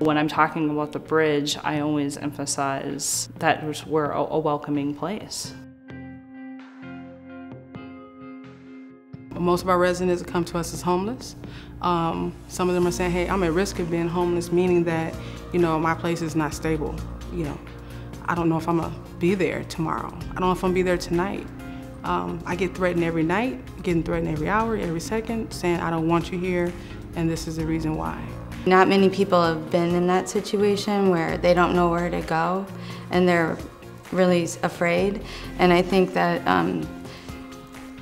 When I'm talking about the bridge, I always emphasize that we're a welcoming place. Most of our residents that come to us is homeless. Some of them are saying, hey, I'm at risk of being homeless, meaning that, my place is not stable. I don't know if I'm gonna be there tomorrow. I don't know if I'm gonna be there tonight. I get threatened every night, getting threatened every hour, every second, saying I don't want you here, and this is the reason why. Not many people have been in that situation where they don't know where to go, and they're really afraid. And I think that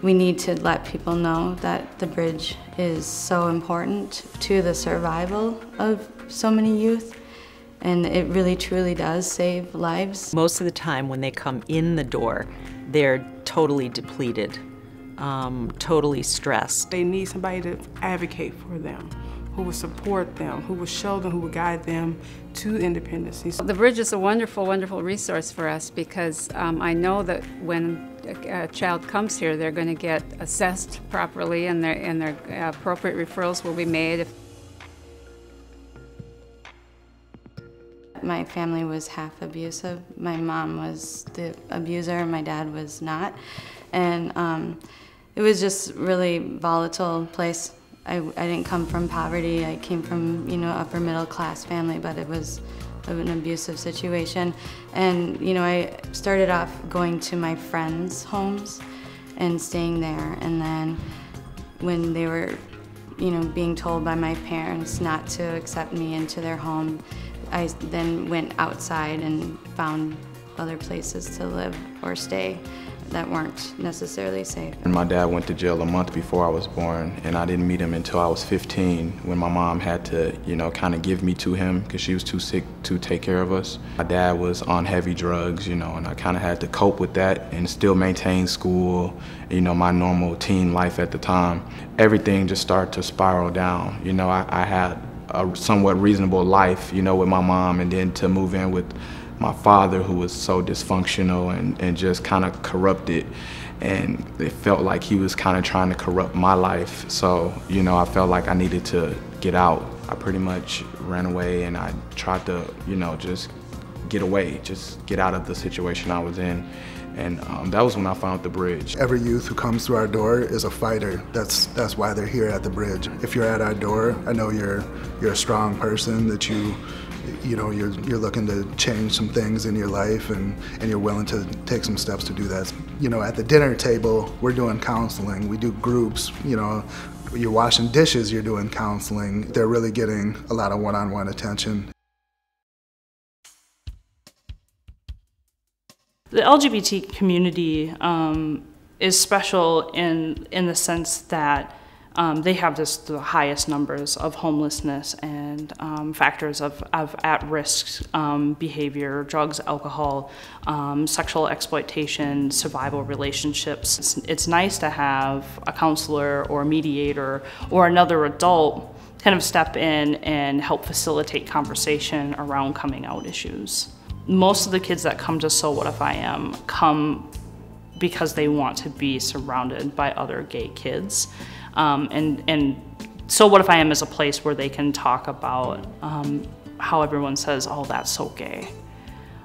we need to let people know that the bridge is so important to the survival of so many youth, and it really truly does save lives. Most of the time when they come in the door, they're totally depleted, totally stressed. They need somebody to advocate for them, who will support them, who will show them, who will guide them to independency. The bridge is a wonderful, wonderful resource for us because I know that when a child comes here, they're going to get assessed properly and their appropriate referrals will be made. My family was half abusive. My mom was the abuser, my dad was not. And it was just really volatile place. I didn't come from poverty. I came from, upper middle class family, but it was an abusive situation. And, I started off going to my friends' homes and staying there. And then when they were, being told by my parents not to accept me into their home, I then went outside and found other places to live or stay that weren't necessarily safe. And my dad went to jail a month before I was born, and I didn't meet him until I was 15 when my mom had to, kind of give me to him because she was too sick to take care of us. My dad was on heavy drugs, and I kind of had to cope with that and still maintain school, my normal teen life at the time. Everything just started to spiral down. I had a somewhat reasonable life, with my mom, and then to move in with my father, who was so dysfunctional and just kind of corrupted, and it felt like he was kind of trying to corrupt my life. So, I felt like I needed to get out. I pretty much ran away and I tried to, just get away, just get out of the situation I was in. And that was when I found the bridge. Every youth who comes through our door is a fighter. That's why they're here at the bridge. If you're at our door, I know you're a strong person, that you're looking to change some things in your life, and you're willing to take some steps to do that. At the dinner table, we're doing counseling. We do groups. You're washing dishes, you're doing counseling. They're really getting a lot of one-on-one attention. The LGBT community is special in the sense that they have the highest numbers of homelessness and factors of at-risk behavior, drugs, alcohol, sexual exploitation, survival relationships. It's nice to have a counselor or a mediator or another adult kind of step in and help facilitate conversation around coming out issues. Most of the kids that come to So What If I Am come because they want to be surrounded by other gay kids. And So What If I Am is a place where they can talk about how everyone says, oh, that's so gay.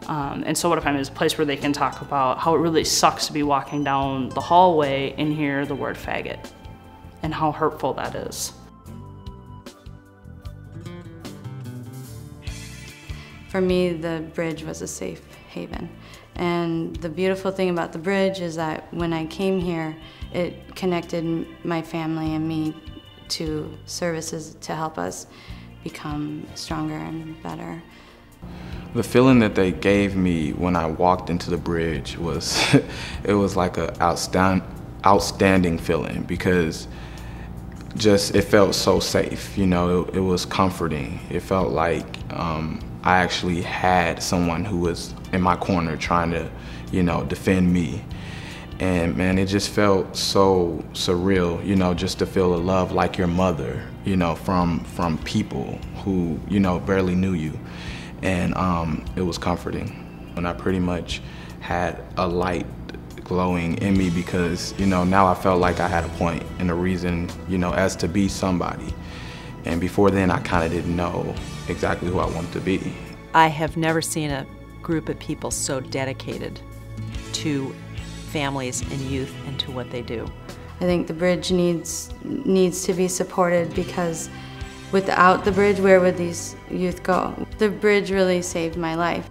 And So What If I Am is a place where they can talk about how it really sucks to be walking down the hallway and hear the word faggot and how hurtful that is. For me, the bridge was a safe haven. And the beautiful thing about the bridge is that when I came here, it connected my family and me to services to help us become stronger and better. The feeling that they gave me when I walked into the bridge was, it was like an outstanding feeling, because it felt so safe, it was comforting. It felt like I actually had someone who was in my corner trying to, defend me. And man, it just felt so surreal, just to feel a love like your mother, from people who, barely knew you. And it was comforting. And I pretty much had a light glowing in me because, now I felt like I had a point and a reason, as to be somebody. And before then, I kind of didn't know exactly who I wanted to be. I have never seen a group of people so dedicated to families and youth and to what they do. I think the bridge needs to be supported, because without the bridge, where would these youth go? The bridge really saved my life.